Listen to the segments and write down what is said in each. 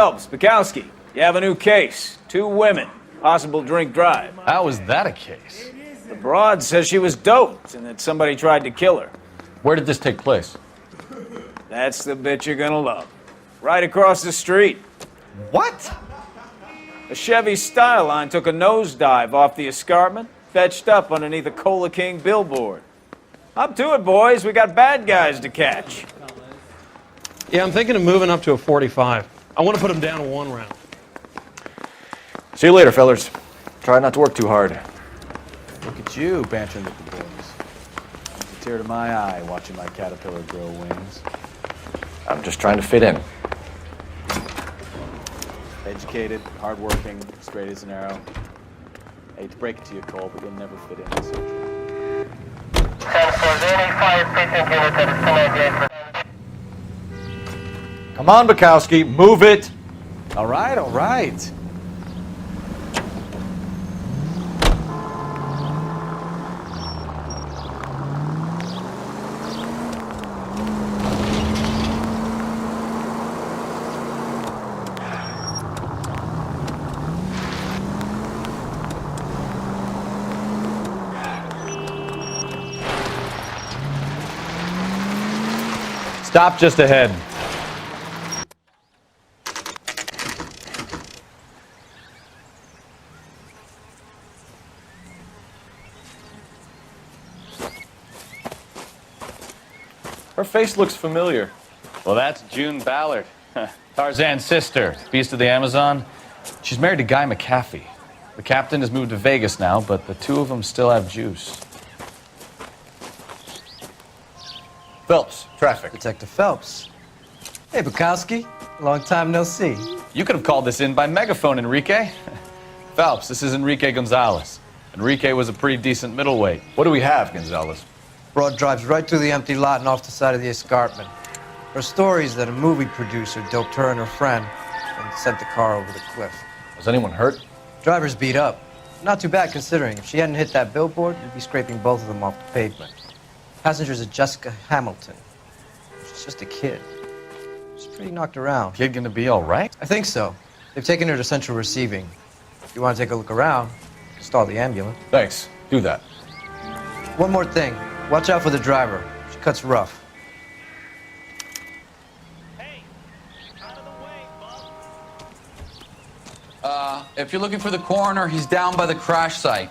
Phelps, Bukowski, you have a new case. 2 women, possible drink drive. How is that a case? The broad says she was doped and that somebody tried to kill her. Where did this take place? That's the bit you're gonna love. Right across the street. What? A Chevy Styline took a nosedive off the escarpment, fetched up underneath a Cola King billboard. Up to it, boys. We got bad guys to catch. Yeah, I'm thinking of moving up to a 45. I want to put him down to 1 round. See you later, fellers. Try not to work too hard. Look at you, bantering with the boys. It's a tear to my eye watching my caterpillar grow wings. I'm just trying to fit in. Educated, hardworking, straight as an arrow. Hate to break it to you, Cole, but you'll never fit in this country. Come on, Bukowski, move it! All right, all right. Stop just ahead. Her face looks familiar. Well, that's June Ballard, Tarzan's sister, beast of the Amazon. She's married to Guy McAfee. The captain has moved to Vegas now, but the 2 of them still have juice. Phelps, traffic. Detective Phelps. Hey, Bukowski. Long time no see. You could have called this in by megaphone, Enrique. Phelps, this is Enrique Gonzalez. Enrique was a pretty decent middleweight. What do we have, Gonzalez? Broad drives right through the empty lot and off the side of the escarpment. Her story is that a movie producer doped her and her friend and sent the car over the cliff. Was anyone hurt? Driver's beat up. Not too bad considering. If she hadn't hit that billboard, you'd be scraping both of them off the pavement. Passenger's a Jessica Hamilton. She's just a kid. She's pretty knocked around. Kid gonna be all right? I think so. They've taken her to central receiving. If you want to take a look around, stall the ambulance. Thanks. Do that. One more thing. Watch out for the driver. She cuts rough. Hey, out of the way, bub. If you're looking for the coroner, he's down by the crash site.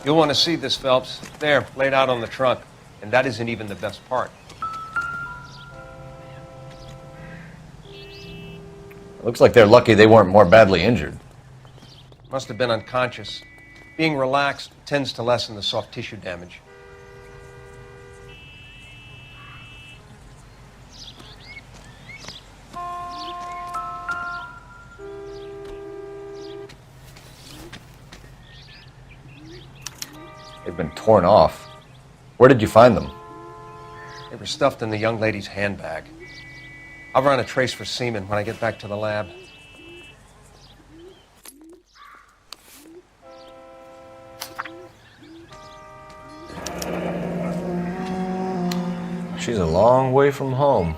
You'll want to see this, Phelps. There, laid out on the trunk. And that isn't even the best part. It looks like they're lucky they weren't more badly injured. Must have been unconscious. Being relaxed tends to lessen the soft tissue damage. They've been torn off. Where did you find them? They were stuffed in the young lady's handbag. I'll run a trace for semen when I get back to the lab. She's a long way from home.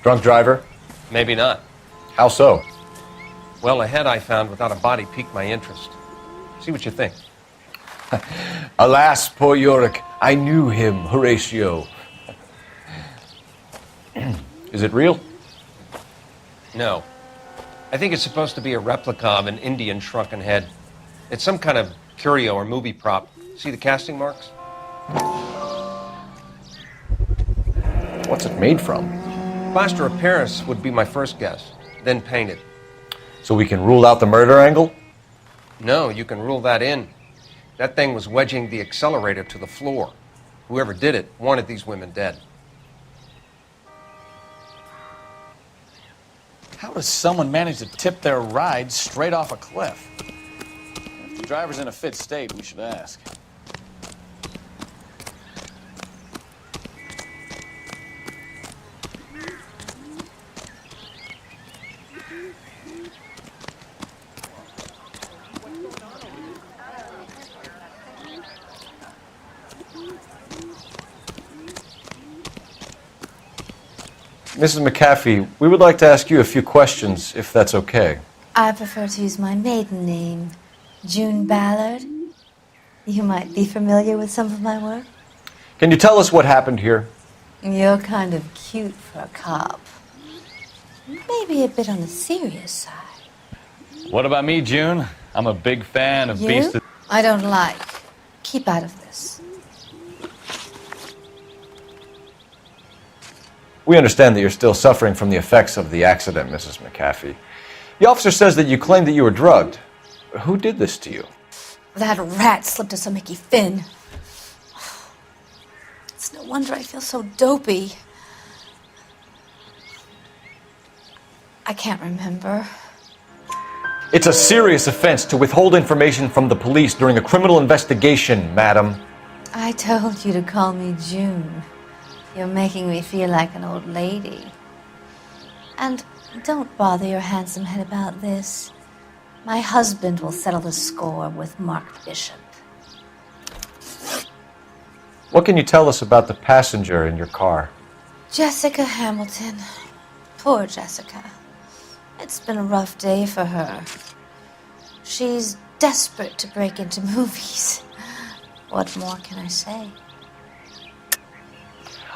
Drunk driver? Maybe not. How so? Well, a head I found without a body piqued my interest. See what you think. Alas, poor Yorick, I knew him, Horatio. Is it real? No. I think it's supposed to be a replica of an Indian shrunken head. It's some kind of curio or movie prop. See the casting marks? What's it made from? Plaster of Paris would be my first guess, then painted. So we can rule out the murder angle? No, you can rule that in. That thing was wedging the accelerator to the floor. Whoever did it wanted these women dead. How does someone manage to tip their ride straight off a cliff? If the driver's in a fit state, we should ask. Mrs. McAfee, we would like to ask you a few questions, if that's okay. I prefer to use my maiden name, June Ballard. You might be familiar with some of my work. Can you tell us what happened here? You're kind of cute for a cop. Maybe a bit on the serious side. What about me, June? I'm a big fan of You? Beast of... I don't like. Keep out of this. We understand that you're still suffering from the effects of the accident, Mrs. McAfee. The officer says that you claimed that you were drugged. Who did this to you? That rat slipped us a Mickey Finn. It's no wonder I feel so dopey. I can't remember. It's a serious offense to withhold information from the police during a criminal investigation, madam. I told you to call me June. You're making me feel like an old lady. And don't bother your handsome head about this. My husband will settle the score with Mark Bishop. What can you tell us about the passenger in your car? Jessica Hamilton. Poor Jessica. It's been a rough day for her. She's desperate to break into movies. What more can I say?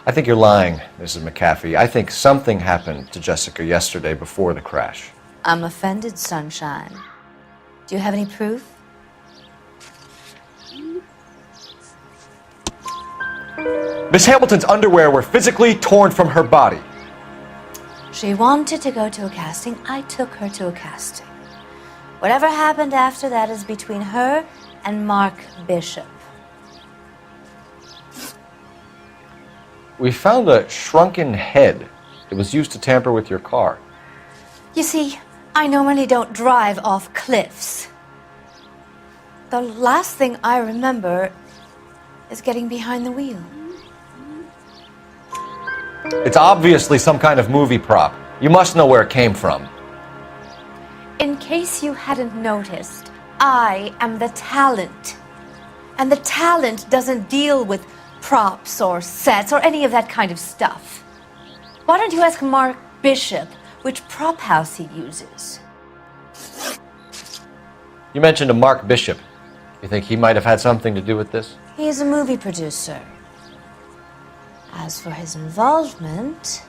I think you're lying, Mrs. McAfee. I think something happened to Jessica yesterday before the crash. I'm offended, Sunshine. Do you have any proof? Miss Hamilton's underwear were physically torn from her body. She wanted to go to a casting. I took her to a casting. Whatever happened after that is between her and Mark Bishop. We found a shrunken head. It was used to tamper with your car. You see, I normally don't drive off cliffs. The last thing I remember is getting behind the wheel. It's obviously some kind of movie prop. You must know where it came from. In case you hadn't noticed, I am the talent. And the talent doesn't deal with props or sets or any of that kind of stuff. Why don't you ask Mark Bishop which prop house he uses? You mentioned a Mark Bishop. You think he might have had something to do with this? He is a movie producer. As for his involvement,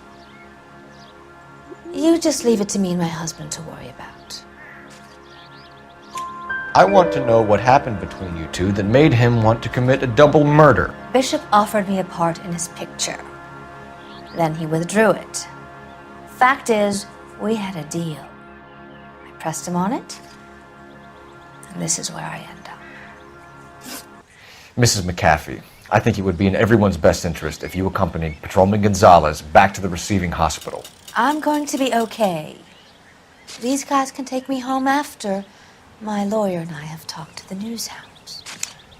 you just leave it to me and my husband to worry about. I want to know what happened between you two that made him want to commit a double murder. Bishop offered me a part in his picture. Then he withdrew it. Fact is, we had a deal. I pressed him on it, and this is where I end up. Mrs. McAfee, I think it would be in everyone's best interest if you accompanied Patrolman Gonzalez back to the receiving hospital. I'm going to be okay. These guys can take me home after. My lawyer and I have talked to the news hounds.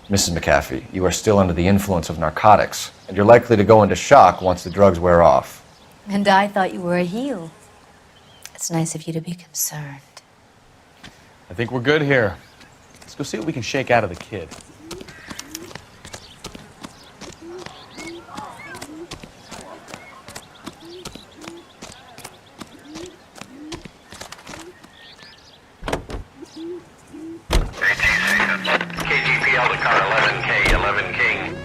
Mrs. McAfee, you are still under the influence of narcotics, and you're likely to go into shock once the drugs wear off. And I thought you were a heel. It's nice of you to be concerned. I think we're good here. Let's go see what we can shake out of the kid. KGPL to car 11K, 11 King.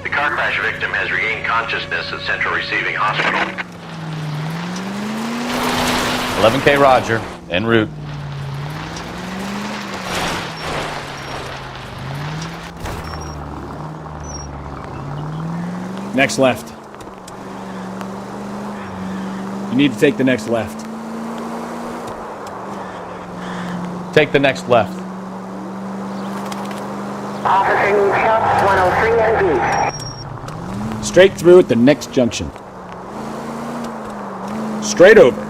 The car crash victim has regained consciousness at Central Receiving Hospital. 11K Roger, en route. Next left. You need to take the next left. Take the next left. Officer needs help, 103 and east. Straight through at the next junction. Straight over.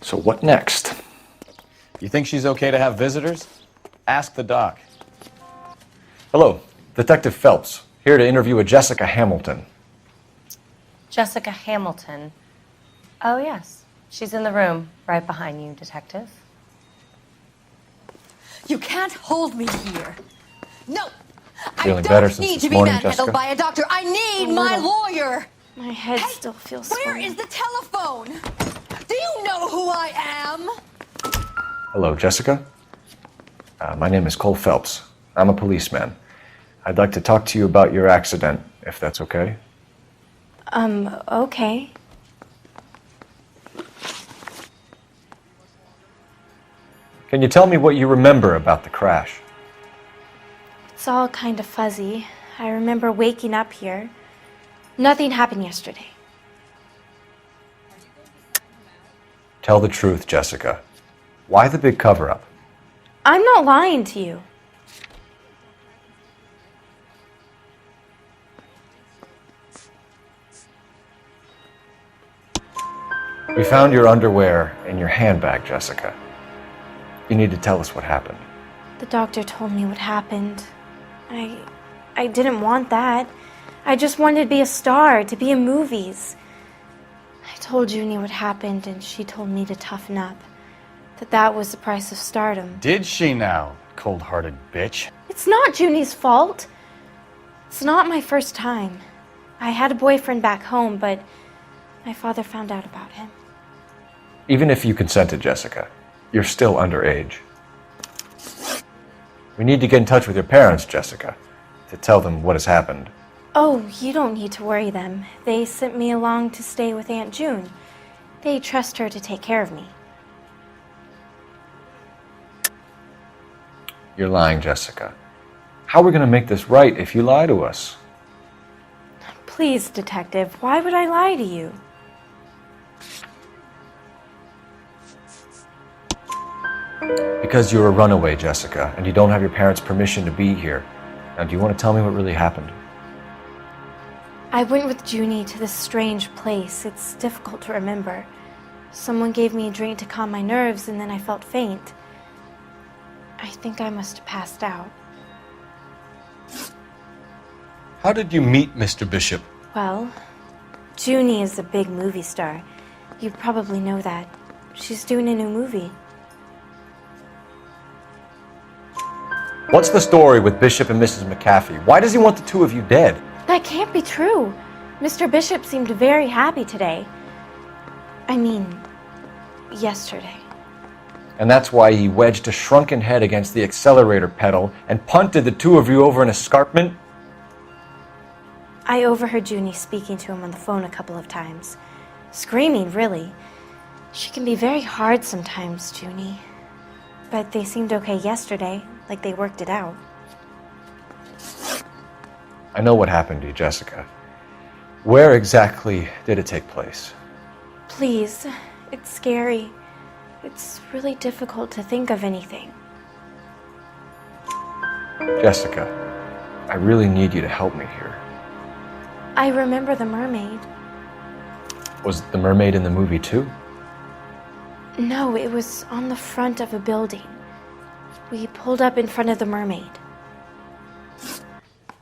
So what next? You think she's okay to have visitors? Ask the doc. Hello, Detective Phelps, here to interview a Jessica Hamilton. Jessica Hamilton. Oh, yes. She's in the room, right behind you, Detective. You can't hold me here. No! Feeling I better don't since need this to be morning, manhandled Jessica? by a doctor. I need my lawyer. My head Hey, still feels Where swollen. is the telephone? Do you know who I am? Hello, Jessica. My name is Cole Phelps. I'm a policeman. I'd like to talk to you about your accident, if that's okay. Okay. Can you tell me what you remember about the crash? It's all kind of fuzzy. I remember waking up here. Nothing happened yesterday. Tell the truth, Jessica. Why the big cover-up? I'm not lying to you. We found your underwear in your handbag, Jessica. You need to tell us what happened. The doctor told me what happened. I didn't want that. I just wanted to be a star, to be in movies. I told Junie what happened, and she told me to toughen up. That was the price of stardom. Did she now, cold-hearted bitch? It's not Junie's fault. It's not my first time. I had a boyfriend back home, but my father found out about him. Even if you consented, Jessica, you're still underage. We need to get in touch with your parents, Jessica, to tell them what has happened. Oh, you don't need to worry them. They sent me along to stay with Aunt June. They trust her to take care of me. You're lying, Jessica. How are we going to make this right if you lie to us? Please, Detective, why would I lie to you? Because you're a runaway, Jessica, and you don't have your parents' permission to be here. Now, do you want to tell me what really happened? I went with Junie to this strange place. It's difficult to remember. Someone gave me a drink to calm my nerves, and then I felt faint. I think I must have passed out. How did you meet Mr. Bishop? Well, Junie is a big movie star. You probably know that. She's doing a new movie. What's the story with Bishop and Mrs. McAfee? Why does he want the two of you dead? That can't be true. Mr. Bishop seemed very happy today. I mean, yesterday. And that's why he wedged a shrunken head against the accelerator pedal and punted the two of you over an escarpment? I overheard Junie speaking to him on the phone a couple of times. Screaming, really. She can be very hard sometimes, Junie. But they seemed okay yesterday, like they worked it out. I know what happened to you, Jessica. Where exactly did it take place? Please, it's scary. It's really difficult to think of anything. Jessica, I really need you to help me here. I remember the mermaid. Was the mermaid in the movie too? No, it was on the front of a building. We pulled up in front of the mermaid.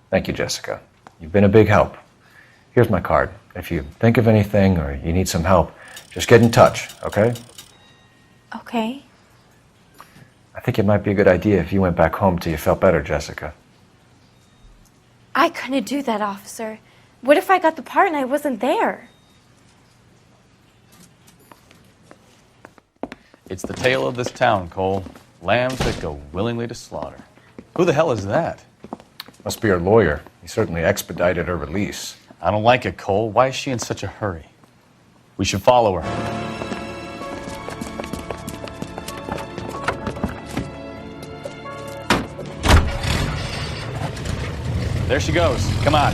Thank you, Jessica. You've been a big help. Here's my card. If you think of anything or you need some help, just get in touch, okay? Okay. I think it might be a good idea if you went back home till you felt better, Jessica. I couldn't do that, officer. What if I got the part and I wasn't there? It's the tale of this town, Cole. Lambs that go willingly to slaughter. Who the hell is that? Must be her lawyer. He certainly expedited her release. I don't like it, Cole. Why is she in such a hurry? We should follow her. There she goes. Come on.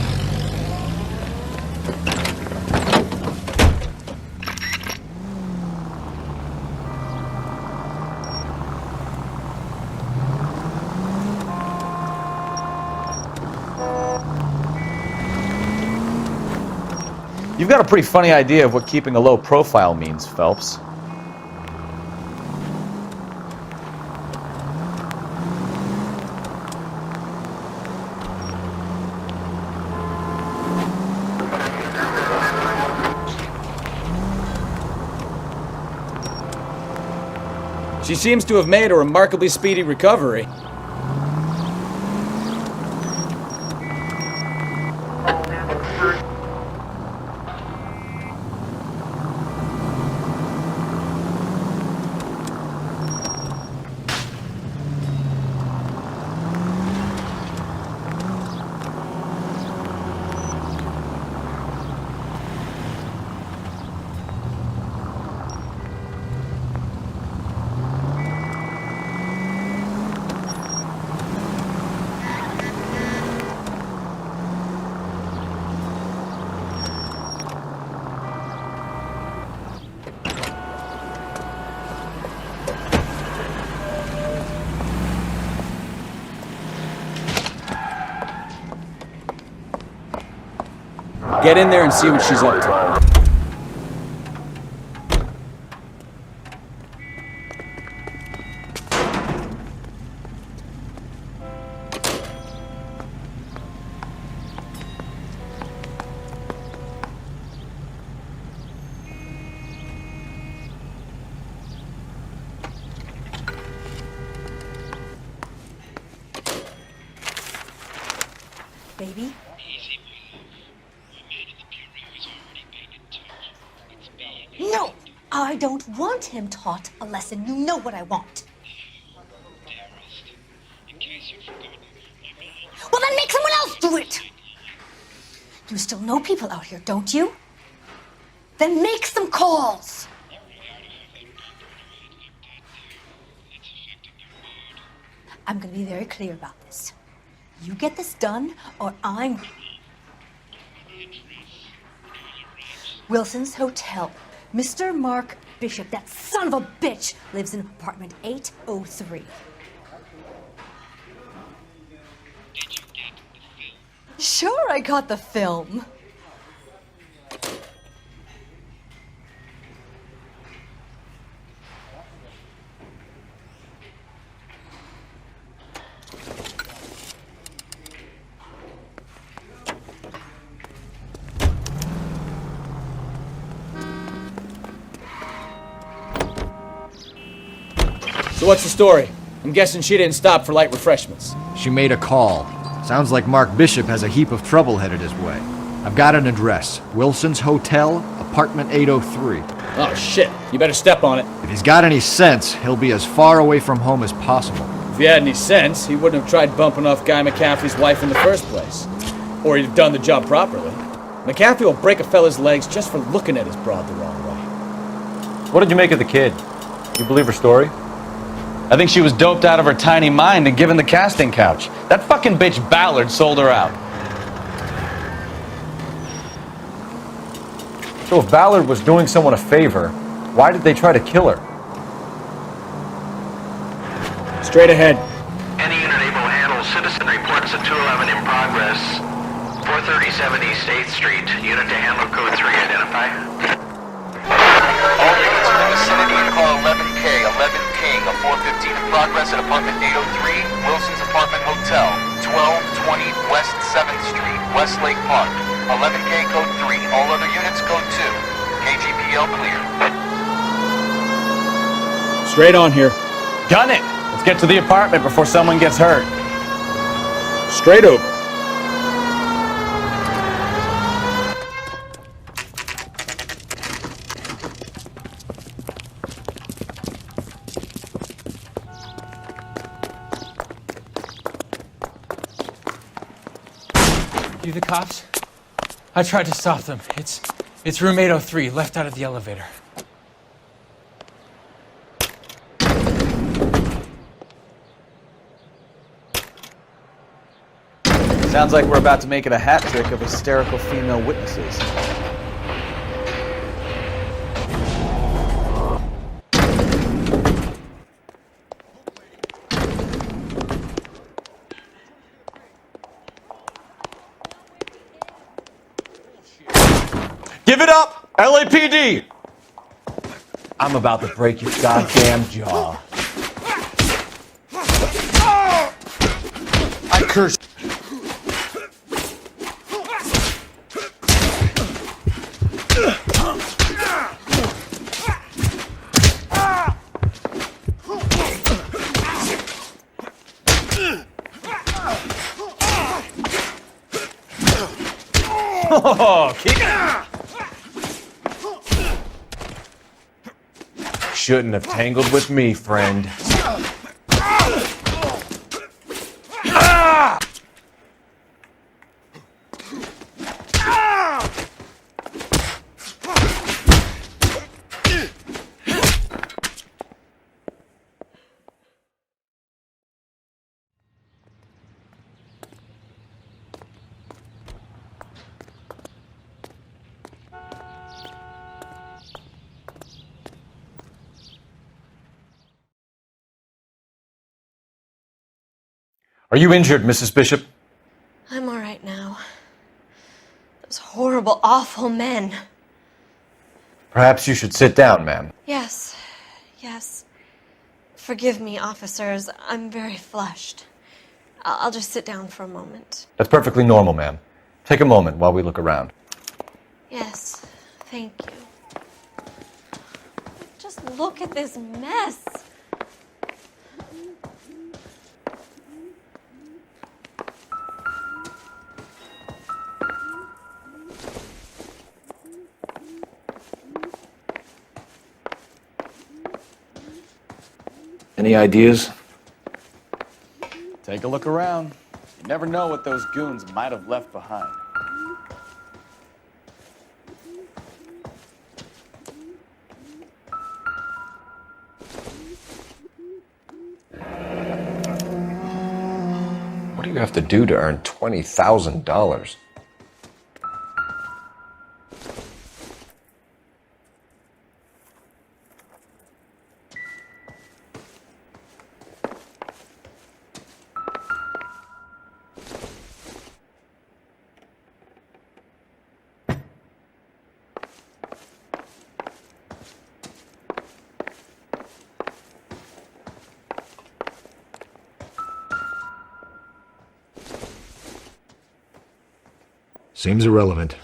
You've got a pretty funny idea of what keeping a low profile means, Phelps. She seems to have made a remarkably speedy recovery. Get in there and see what she's up to. Baby? No! I don't want him taught a lesson. You know what I want. Well, then make someone else do it! You still know people out here, don't you? Then make some calls! I'm gonna be very clear about this. You get this done, or I'm... Wilson's Hotel. Mr. Mark Bishop, that son of a bitch, lives in apartment 803. Sure, I got the film. So what's the story? I'm guessing she didn't stop for light refreshments. She made a call. Sounds like Mark Bishop has a heap of trouble headed his way. I've got an address. Wilson's Hotel, apartment 803. Oh shit, you better step on it. If he's got any sense, he'll be as far away from home as possible. If he had any sense, he wouldn't have tried bumping off Guy McCaffrey's wife in the first place. Or he'd have done the job properly. McCaffrey will break a fella's legs just for looking at his broad the wrong way. What did you make of the kid? You believe her story? I think she was doped out of her tiny mind and given the casting couch. That fucking bitch Ballard sold her out. So if Ballard was doing someone a favor, why did they try to kill her? Straight ahead. Any unit able to handle citizen reports at 211 in progress. 437 East 8th Street. Unit to handle code 3. Identify. All units in the vicinity call 11K, 11 King, a 415 in progress at apartment 803, Wilson's Apartment Hotel, 1220 West 7th Street, Westlake Park. 11K code 3, all other units code 2. KGPL clear. Straight on here. Gun it! Let's get to the apartment before someone gets hurt. Straight over. You the cops? I tried to stop them. It's room 803, left out of the elevator. Sounds like we're about to make it a hat trick of hysterical female witnesses. Give it up, LAPD! I'm about to break your goddamn jaw. I curse. Oh, kick it! Shouldn't have tangled with me, friend. Are you injured, Mrs. Bishop? I'm all right now. Those horrible, awful men. Perhaps you should sit down, ma'am. Yes, yes. Forgive me, officers. I'm very flushed. I'll just sit down for a moment. That's perfectly normal, ma'am. Take a moment while we look around. Yes, thank you. Just look at this mess. Any ideas? Take a look around. You never know what those goons might have left behind. What do you have to do to earn $20,000? Seems irrelevant.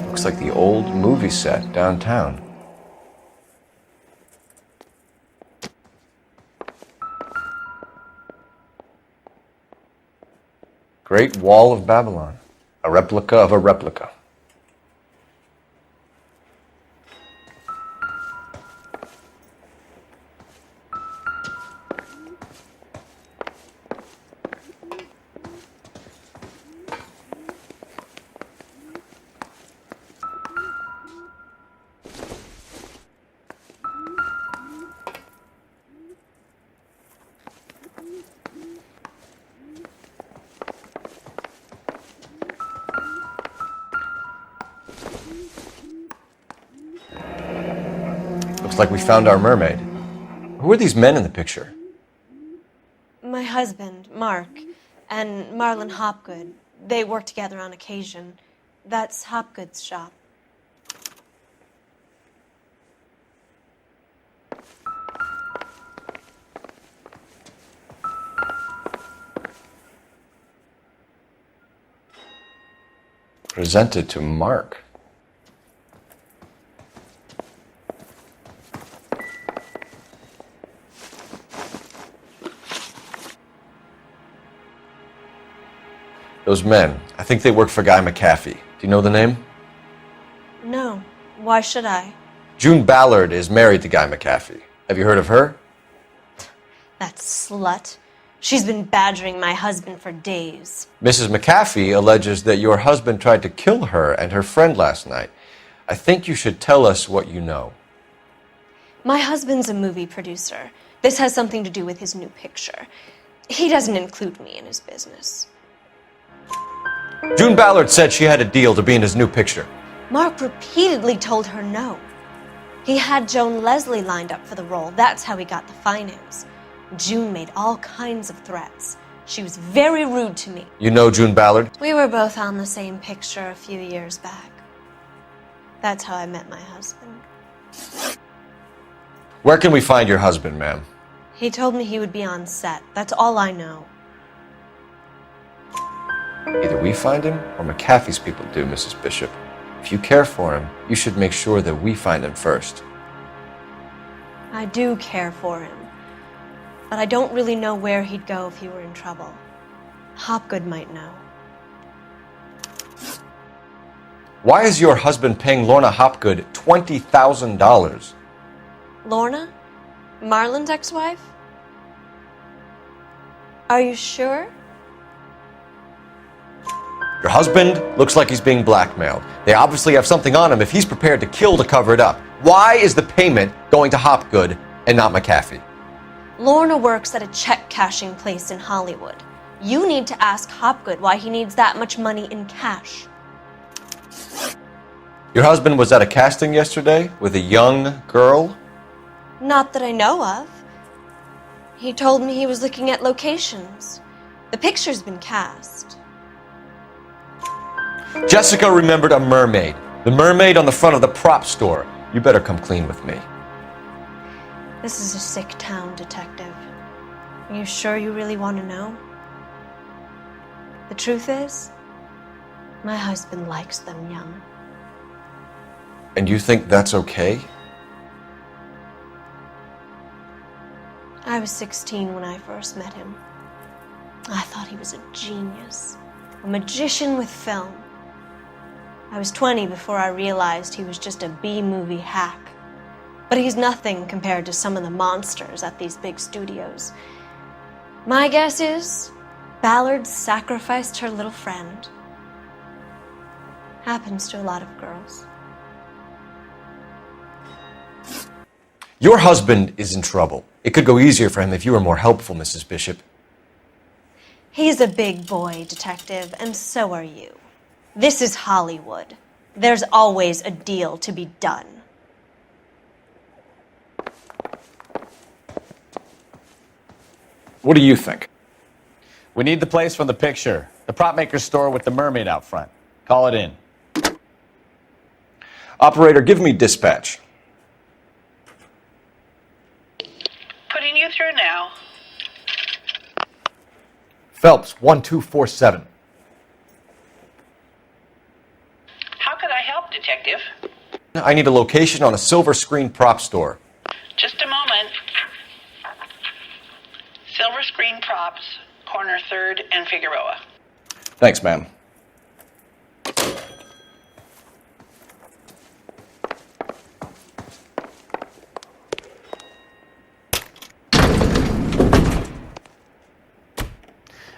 Looks like the old movie set downtown. Great Wall of Babylon. A replica of a replica. Looks like we found our mermaid. Who are these men in the picture? My husband, Mark, and Marlon Hopgood. They work together on occasion. That's Hopgood's shop. Presented to Mark. Those men, I think they work for Guy McAfee. Do you know the name? No. Why should I? June Ballard is married to Guy McAfee. Have you heard of her? That slut. She's been badgering my husband for days. Mrs. McAfee alleges that your husband tried to kill her and her friend last night. I think you should tell us what you know. My husband's a movie producer. This has something to do with his new picture. He doesn't include me in his business. June Ballard said she had a deal to be in his new picture. Mark repeatedly told her no. He had Joan Leslie lined up for the role. That's how he got the finance. June made all kinds of threats. She was very rude to me. You know June Ballard? We were both on the same picture a few years back. That's how I met my husband. Where can we find your husband, ma'am? He told me he would be on set. That's all I know. Either we find him or McAfee's people do, Mrs. Bishop. If you care for him, you should make sure that we find him first. I do care for him, but I don't really know where he'd go if he were in trouble. Hopgood might know. Why is your husband paying Lorna Hopgood $20,000? Lorna? Marlon's ex-wife? Are you sure? Your husband looks like he's being blackmailed. They obviously have something on him if he's prepared to kill to cover it up. Why is the payment going to Hopgood and not McAfee? Lorna works at a check-cashing place in Hollywood. You need to ask Hopgood why he needs that much money in cash. Your husband was at a casting yesterday with a young girl? Not that I know of. He told me he was looking at locations. The picture's been cast. Jessica remembered a mermaid. The mermaid on the front of the prop store. You better come clean with me. This is a sick town, Detective. Are you sure you really want to know? The truth is, my husband likes them young. And you think that's okay? I was 16 when I first met him. I thought he was a genius, a magician with film. I was 20 before I realized he was just a B-movie hack. But he's nothing compared to some of the monsters at these big studios. My guess is Ballard sacrificed her little friend. Happens to a lot of girls. Your husband is in trouble. It could go easier for him if you were more helpful, Mrs. Bishop. He's a big boy, Detective, and so are you. This is Hollywood. There's always a deal to be done. What do you think? We need the place from the picture. The prop maker's store with the mermaid out front. Call it in. Operator, give me dispatch. Putting you through now. Phelps, 1247. How could I help, Detective? I need a location on a silver screen prop store. Just a moment. Silver Screen Props, corner 3rd and Figueroa. Thanks, ma'am.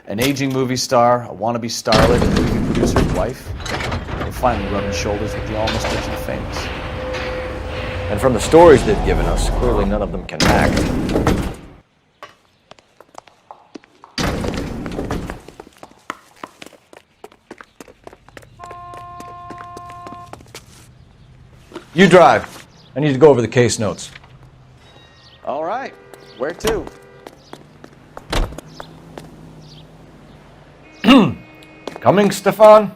An aging movie star, a wannabe starlet, and movie producer's wife. We're finally rubbing shoulders with the almost rich and famous. And from the stories they've given us, clearly none of them can act. You drive. I need to go over the case notes. All right. Where to? Coming, Stefan?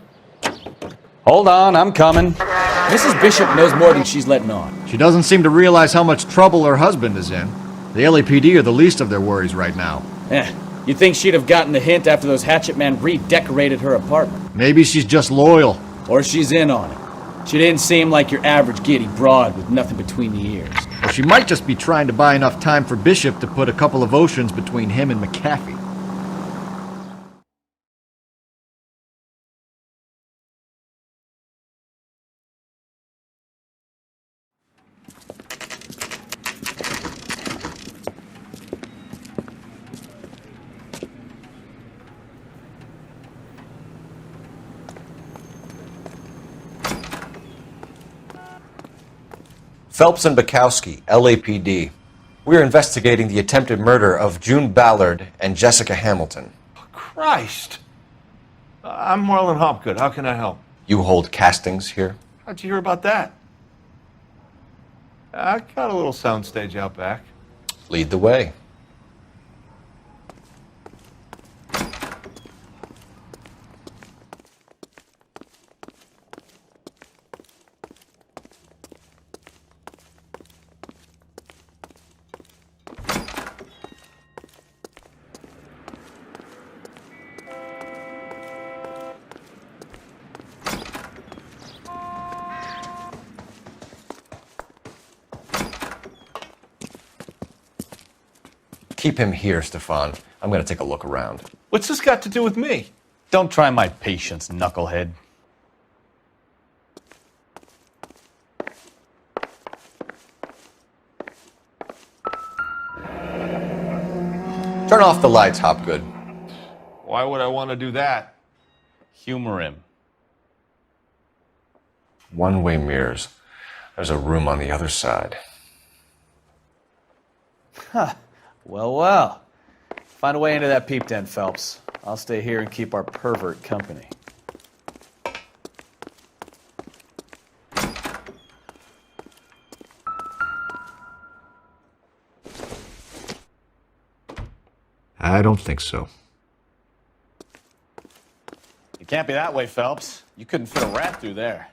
Hold on, I'm coming. Mrs. Bishop knows more than she's letting on. She doesn't seem to realize how much trouble her husband is in. The LAPD are the least of their worries right now. You'd think she'd have gotten the hint after those hatchet men redecorated her apartment. Maybe she's just loyal. Or she's in on it. She didn't seem like your average giddy broad with nothing between the ears. Or she might just be trying to buy enough time for Bishop to put a couple of oceans between him and McAfee. Phelps and Bukowski, LAPD. We are investigating the attempted murder of June Ballard and Jessica Hamilton. Christ! I'm Marlon Hopgood. How can I help? You hold castings here? How'd you hear about that? I got a little soundstage out back. Lead the way. Keep him here, Stefan. I'm going to take a look around. What's this got to do with me? Don't try my patience, knucklehead. Turn off the lights, Hopgood. Why would I want to do that? Humor him. One-way mirrors. There's a room on the other side. Huh. Well, well. Find a way into that peep den, Phelps. I'll stay here and keep our pervert company. I don't think so. It can't be that way, Phelps. You couldn't fit a rat through there.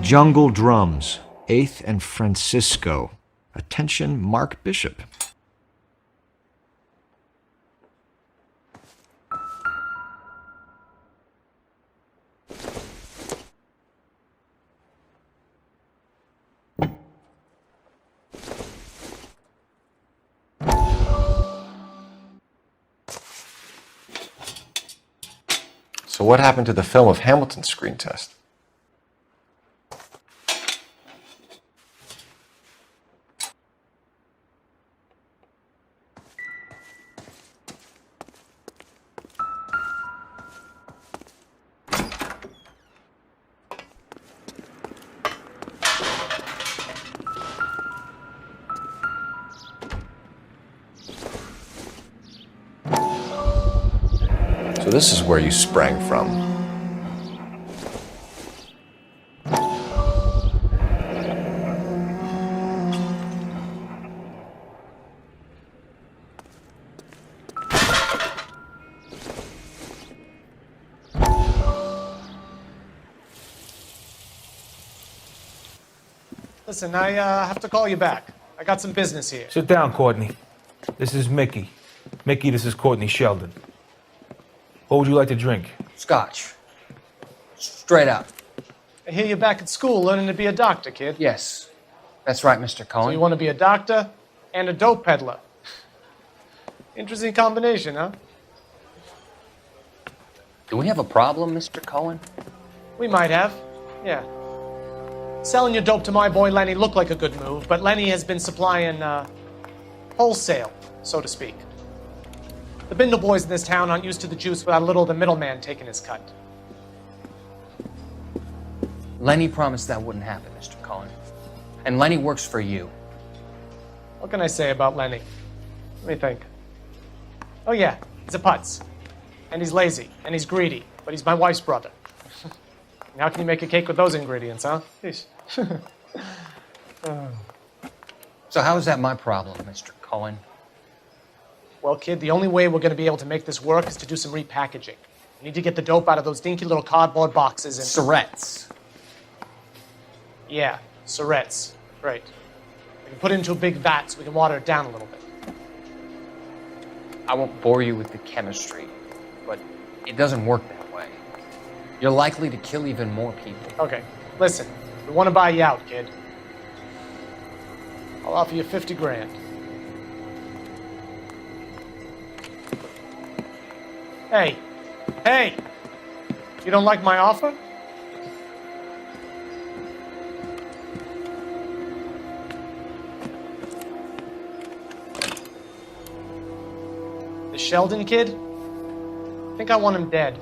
Jungle Drums, 8th and Francisco. Attention, Mark Bishop. So what happened to the film of Hamilton's screen test? So this is where you sprang from. Listen, I have to call you back. I got some business here. Sit down, Courtney. This is Mickey. Mickey, this is Courtney Sheldon. What would you like to drink? Scotch. Straight up. I hear you're back at school learning to be a doctor, kid. Yes. That's right, Mr. Cohen. So you want to be a doctor and a dope peddler. Interesting combination, huh? Do we have a problem, Mr. Cohen? We might have. Yeah. Selling your dope to my boy Lenny looked like a good move, but Lenny has been supplying, wholesale, so to speak. The Bindle boys in this town aren't used to the juice without a little of the middleman taking his cut. Lenny promised that wouldn't happen, Mr. Cohen. And Lenny works for you. What can I say about Lenny? Let me think. Oh yeah, he's a putz. And he's lazy, and he's greedy, but he's my wife's brother. How can you make a cake with those ingredients, huh? So how is that my problem, Mr. Cohen? Well, kid, the only way we're going to be able to make this work is to do some repackaging. We need to get the dope out of those dinky little cardboard boxes and... Surrettes. Yeah, Surrettes. Right. and put it into a big vat so we can water it down a little bit. I won't bore you with the chemistry, but it doesn't work that way. You're likely to kill even more people. Okay, listen. We want to buy you out, kid. I'll offer you 50 grand. Hey. Hey! You don't like my offer? The Sheldon kid? I think I want him dead.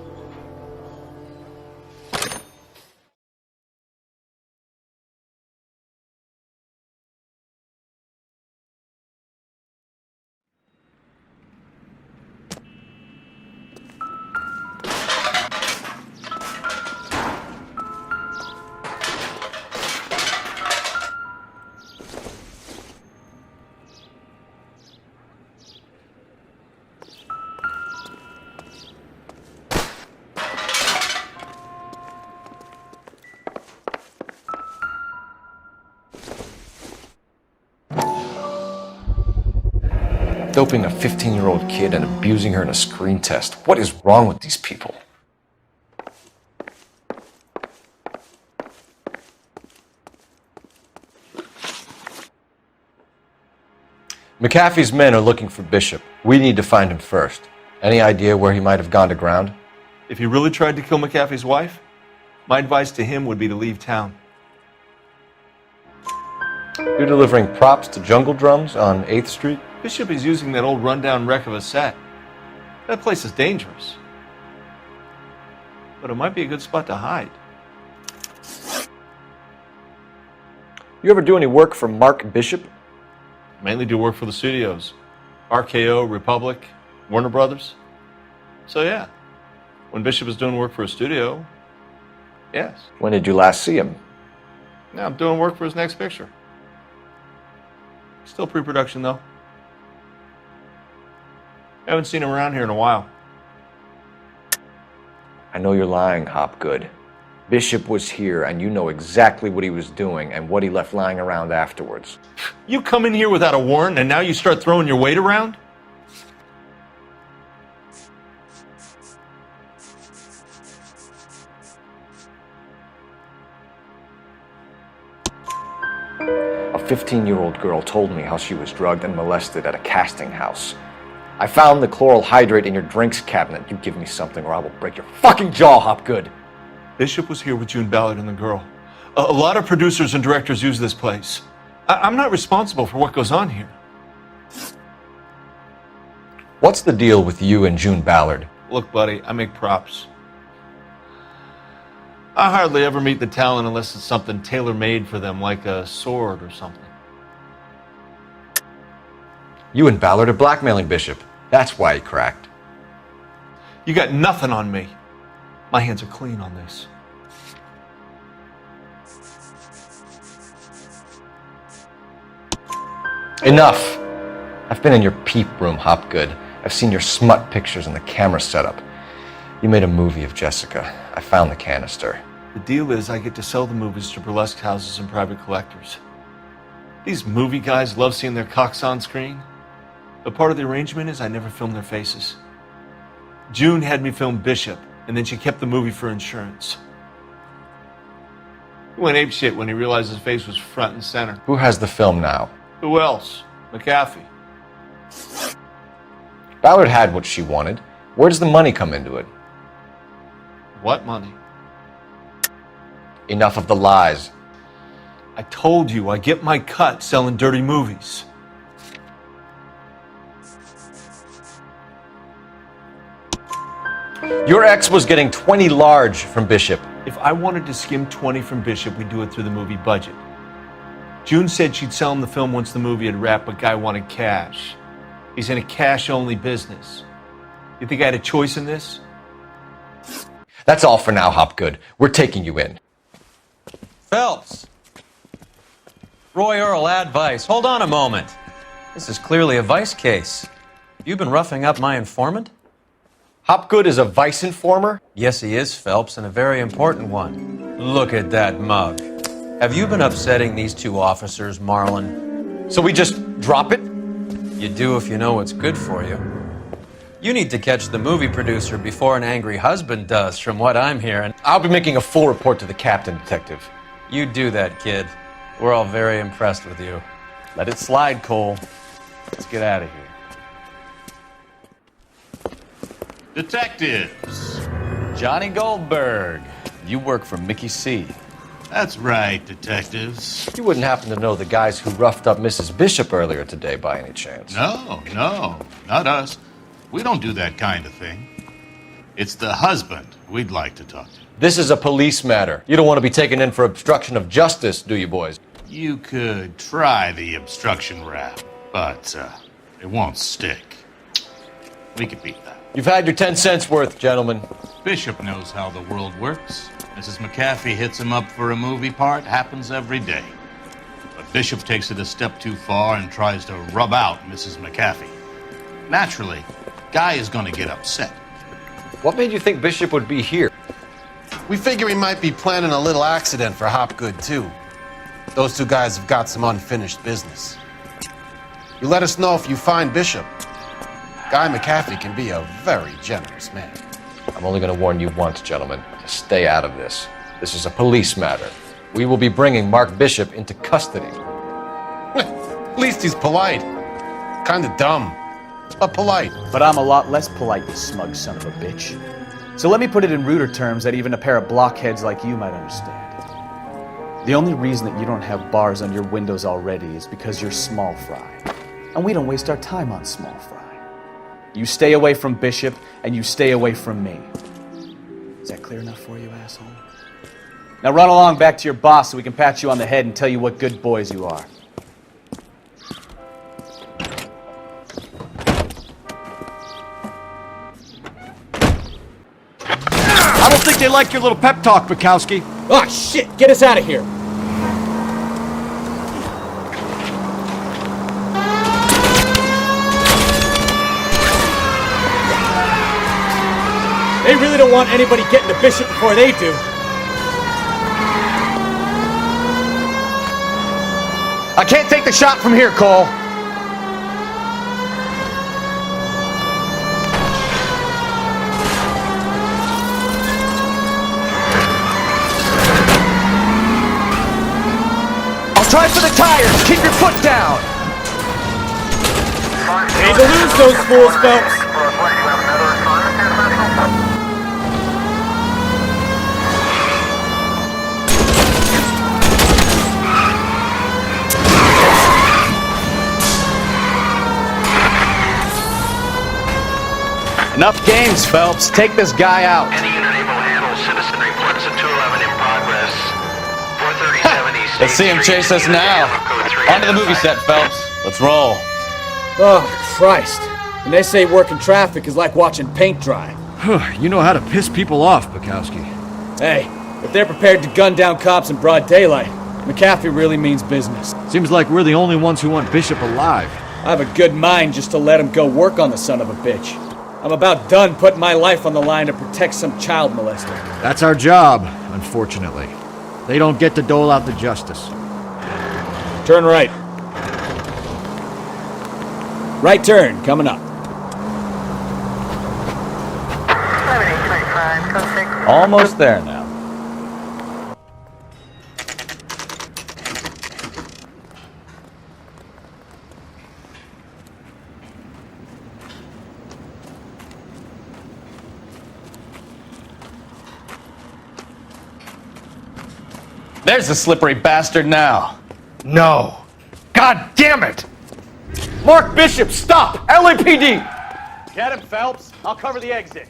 Doping a 15-year-old kid and abusing her in a screen test. What is wrong with these people? McAfee's men are looking for Bishop. We need to find him first. Any idea where he might have gone to ground? If he really tried to kill McAfee's wife, my advice to him would be to leave town. You're delivering props to Jungle Drums on 8th Street? Bishop is using that old rundown wreck of a set. That place is dangerous. But it might be a good spot to hide. You ever do any work for Mark Bishop? Mainly do work for the studios. RKO, Republic, Warner Brothers. So yeah, when Bishop is doing work for a studio, yes. When did you last see him? Now I'm doing work for his next picture. Still pre-production though. Haven't seen him around here in a while. I know you're lying, Hopgood. Bishop was here, and you know exactly what he was doing and what he left lying around afterwards. You come in here without a warrant, and now you start throwing your weight around? A 15-year-old girl told me how she was drugged and molested at a casting house. I found the chloral hydrate in your drinks cabinet. You give me something or I will break your fucking jaw, Hopgood. Bishop was here with June Ballard and the girl. A lot of producers and directors use this place. I'm not responsible for what goes on here. What's the deal with you and June Ballard? Look, buddy, I make props. I hardly ever meet the talent unless it's something tailor-made for them, like a sword or something. You and Ballard are blackmailing Bishop. That's why he cracked. You got nothing on me. My hands are clean on this. Enough! I've been in your peep room, Hopgood. I've seen your smut pictures and the camera setup. You made a movie of Jessica. I found the canister. The deal is I get to sell the movies to burlesque houses and private collectors. These movie guys love seeing their cocks on screen. But part of the arrangement is I never film their faces. June had me film Bishop, and then she kept the movie for insurance. He went apeshit when he realized his face was front and center. Who has the film now? Who else? McAfee. Ballard had what she wanted. Where does the money come into it? What money? Enough of the lies. I told you I get my cut selling dirty movies. Your ex was getting 20 large from Bishop. If I wanted to skim 20 from Bishop, we'd do it through the movie budget. June said she'd sell him the film once the movie had wrapped, but Guy wanted cash. He's in a cash-only business. You think I had a choice in this? That's all for now, Hopgood. We're taking you in. Phelps! Roy Earl, advice. Hold on a moment. This is clearly a vice case. You've been roughing up my informant? Hopgood is a vice informer? Yes, he is, Phelps, and a very important one. Look at that mug. Have you been upsetting these two officers, Marlin? So we just drop it? You do if you know what's good for you. You need to catch the movie producer before an angry husband does, from what I'm hearing. I'll be making a full report to the captain, Detective. You do that, kid. We're all very impressed with you. Let it slide, Cole. Let's get out of here. Detectives. Johnny Goldberg. You work for Mickey C. That's right, detectives. You wouldn't happen to know the guys who roughed up Mrs. Bishop earlier today by any chance? No, not us. We don't do that kind of thing. It's the husband we'd like to talk to. This is a police matter. You don't want to be taken in for obstruction of justice, do you, boys? You could try the obstruction rap, but it won't stick. We could beat that. You've had your 10 cents worth, gentlemen. Bishop knows how the world works. Mrs. McAfee hits him up for a movie part. Happens every day. But Bishop takes it a step too far and tries to rub out Mrs. McAfee. Naturally, Guy is going to get upset. What made you think Bishop would be here? We figure he might be planning a little accident for Hopgood, too. Those two guys have got some unfinished business. You let us know if you find Bishop. Guy McAfee can be a very generous man. I'm only going to warn you once, gentlemen, to stay out of this. This is a police matter. We will be bringing Mark Bishop into custody. At least he's polite. Kind of dumb, but polite. But I'm a lot less polite, you smug son of a bitch. So let me put it in ruder terms that even a pair of blockheads like you might understand. The only reason that you don't have bars on your windows already is because you're small fry. And we don't waste our time on small fry. You stay away from Bishop, and you stay away from me. Is that clear enough for you, asshole? Now run along back to your boss so we can pat you on the head and tell you what good boys you are. I don't think they like your little pep talk, Bukowski. Oh, shit! Get us out of here! They really don't want anybody getting to Bishop before they do. I can't take the shot from here, Cole. I'll try for the tires. Keep your foot down. Hate to lose those fools, Phelps. Enough games, Phelps. Take this guy out. Any unit able to handle citizen reports at 211 in progress. 437 East. Let's see him chase us now. Onto the movie set, Phelps. Let's roll. Oh, Christ. And they say working traffic is like watching paint dry. You know how to piss people off, Bukowski. Hey, if they're prepared to gun down cops in broad daylight, McAfee really means business. Seems like we're the only ones who want Bishop alive. I have a good mind just to let him go work on the son of a bitch. I'm about done putting my life on the line to protect some child molester. That's our job, unfortunately. They don't get to dole out the justice. Turn right. Right turn, coming up. Almost there now. There's the slippery bastard now. No. God damn it! Mark Bishop, stop! LAPD! Get him, Phelps. I'll cover the exit.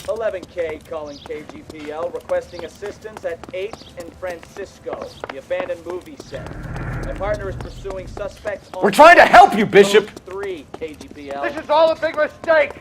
11K calling KGPL, requesting assistance at 8th and Francisco, the abandoned movie set. My partner is pursuing suspects on... We're trying to help you, Bishop! 3 KGPL. This is all a big mistake!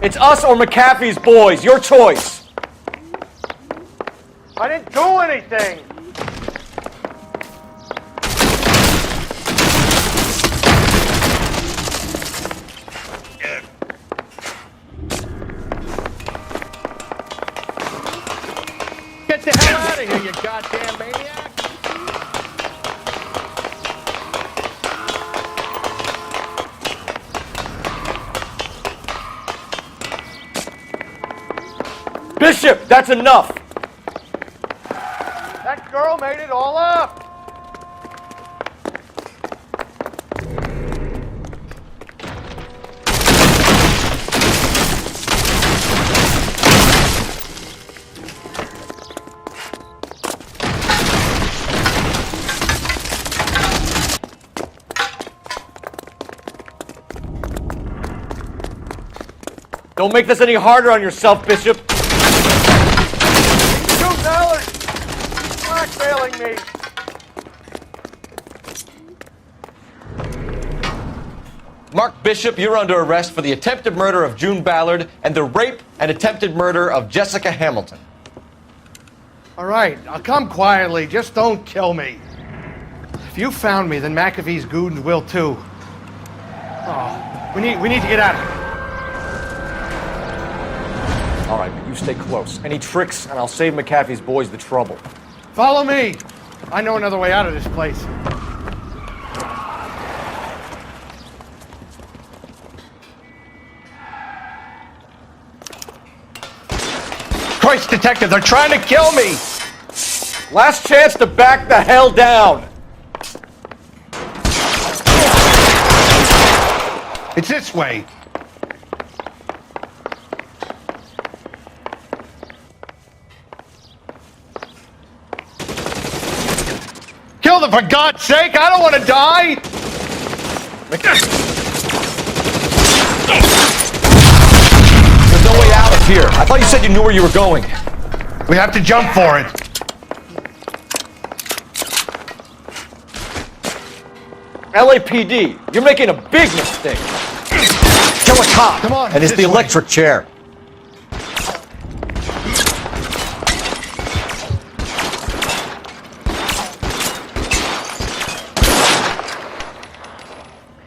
It's us or McAfee's boys. Your choice. I didn't do anything. Get the hell out of here, you goddamn maniac! Bishop, that's enough. That girl made it all up! Don't make this any harder on yourself, Bishop. $2! Blackmailing me! Mark Bishop, you're under arrest for the attempted murder of June Ballard and the rape and attempted murder of Jessica Hamilton. All right, I'll come quietly. Just don't kill me. If you found me, then McAfee's goons will too. Oh, we need to get out of here. All right, but you stay close. Any tricks, and I'll save McAfee's boys the trouble. Follow me. I know another way out of this place. Christ, detective, they're trying to kill me! Last chance to back the hell down! It's this way. Kill them, for God's sake! I don't want to die! There's no way out of here. I thought you said you knew where you were going. We have to jump for it. LAPD, you're making a big mistake. Kill a cop. Come on, And it's the electric chair.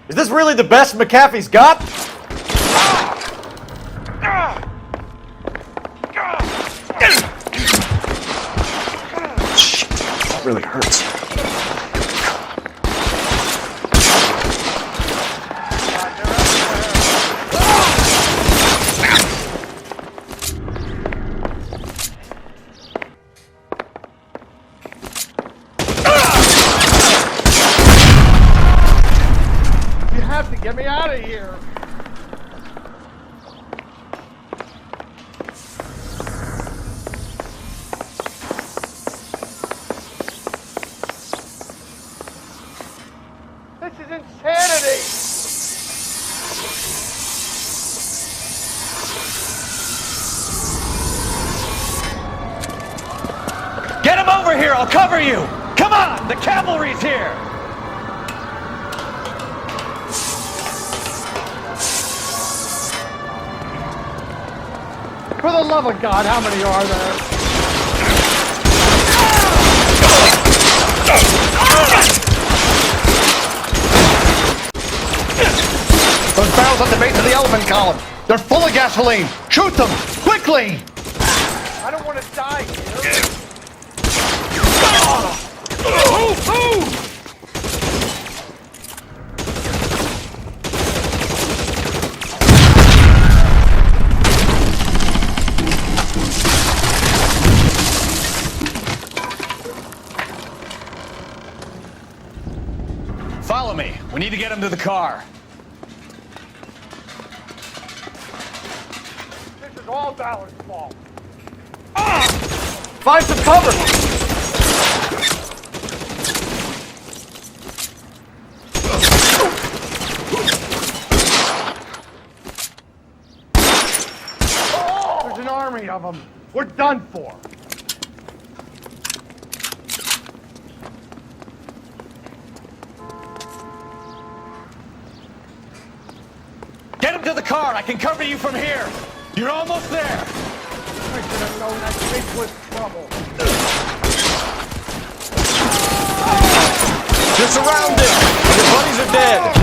Is this really the best McAfee's got? Shit, that really hurts. Get me out of here! This is insanity! Get him over here! I'll cover you! Come on! The cavalry's here! For the love of God, how many are there? Those barrels at the base of the elephant column. They're full of gasoline. Shoot them! Quickly! I don't want to die here. Move! Move! Follow me. We need to get him to the car. This is all Ballard's fault. Find some cover! There's an army of them. We're done for. Get him to the the car. I can cover you from here. You're almost there. I should have known that bitch was trouble. You're surrounded! Your buddies are dead!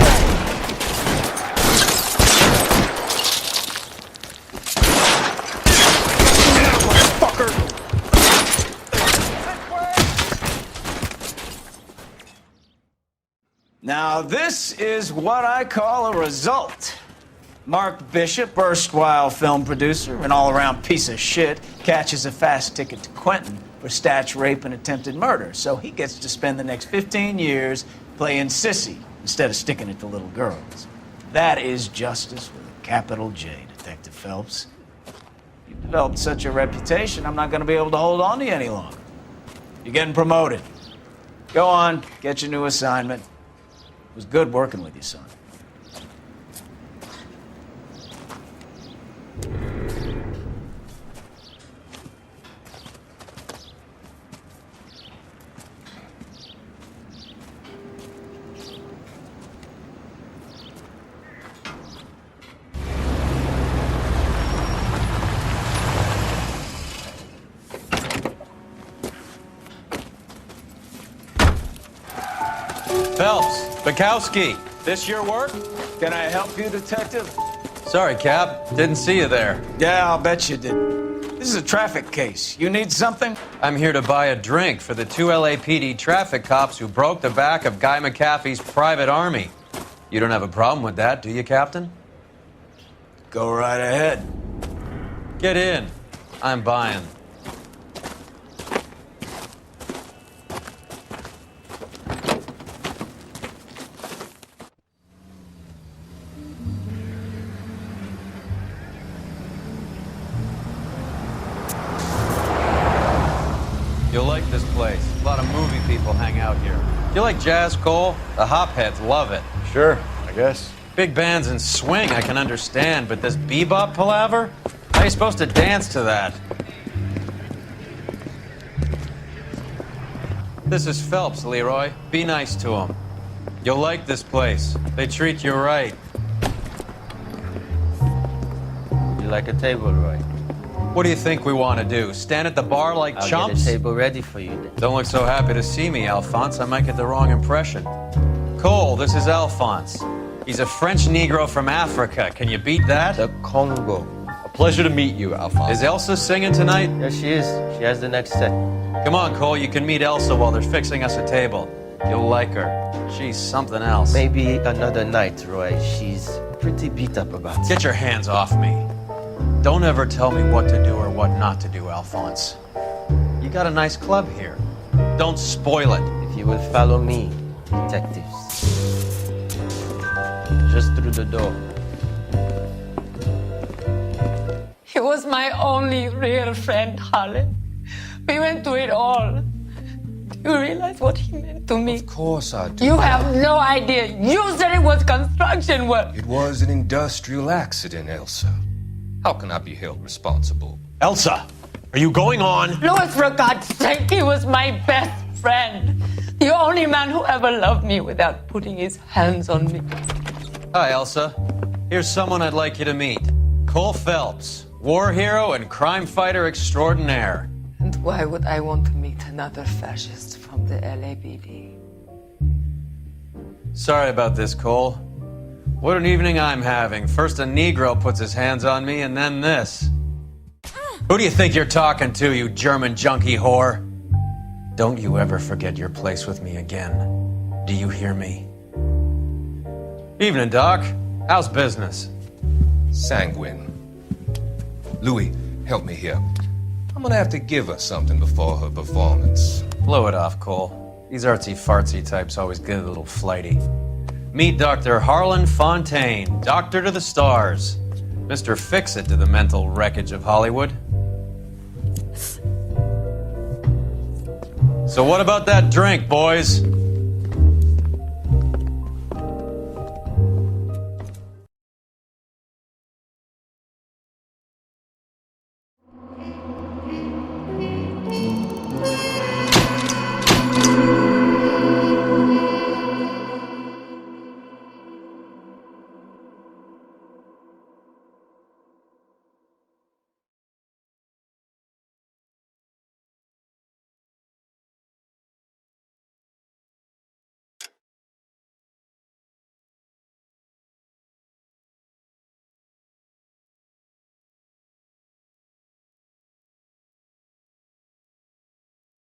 Now, this is what I call a result. Mark Bishop, erstwhile film producer, an all-around piece of shit, catches a fast ticket to Quentin for statch rape and attempted murder, so he gets to spend the next 15 years playing sissy instead of sticking it to little girls. That is justice with a capital J, Detective Phelps. You've developed such a reputation, I'm not going to be able to hold on to you any longer. You're getting promoted. Go on, get your new assignment. It was good working with you, son. Phelps, Bukowski, this your work? Can I help you, Detective? Sorry, Cap. Didn't see you there. Yeah, I'll bet you didn't. This is a traffic case. You need something? I'm here to buy a drink for the 2 LAPD traffic cops who broke the back of Guy McAfee's private army. You don't have a problem with that, do you, Captain? Go right ahead. Get in. I'm buying. You'll like this place. A lot of movie people hang out here. You like jazz, Cole? The hopheads love it. Sure, I guess. Big bands and swing I can understand, but this bebop palaver? How are you supposed to dance to that? This is Phelps, Leroy. Be nice to him. You'll like this place. They treat you right. You like a table, Roy? What do you think we want to do? Stand at the bar like I'll chumps? get a table ready for you then. Don't look so happy to see me, Alphonse. I might get the wrong impression. Cole, this is Alphonse. He's a French Negro from Africa. Can you beat that? The Congo. A pleasure to meet you, Alphonse. Is Elsa singing tonight? Yes, she is. She has the next set. Come on, Cole. You can meet Elsa while they're fixing us a table. You'll like her. She's something else. Maybe another night, Roy. She's pretty beat up about it. Get your hands off me. Don't ever tell me what to do or what not to do, Alphonse. You got a nice club here. Don't spoil it. If you will follow me, detectives. Just through the door. He was my only real friend, Harlan. We went through it all. Do you realize what he meant to me? Of course I do. You have no idea. You said it was construction work. It was an industrial accident, Elsa. How can I be held responsible? Elsa, are you going on? Louis, for God's sake, he was my best friend. The only man who ever loved me without putting his hands on me. Hi, Elsa. Here's someone I'd like you to meet. Cole Phelps, war hero and crime fighter extraordinaire. And why would I want to meet another fascist from the LAPD? Sorry about this, Cole. What an evening I'm having. First a Negro puts his hands on me, and then this. Who do you think you're talking to, you German junkie whore? Don't you ever forget your place with me again. Do you hear me? Evening, Doc. How's business? Sanguine. Louis, help me here. I'm gonna have to give her something before her performance. Blow it off, Cole. These artsy-fartsy types always get a little flighty. Meet Dr. Harlan Fontaine, doctor to the stars. Mr. Fix-It to the mental wreckage of Hollywood. So what about that drink, boys?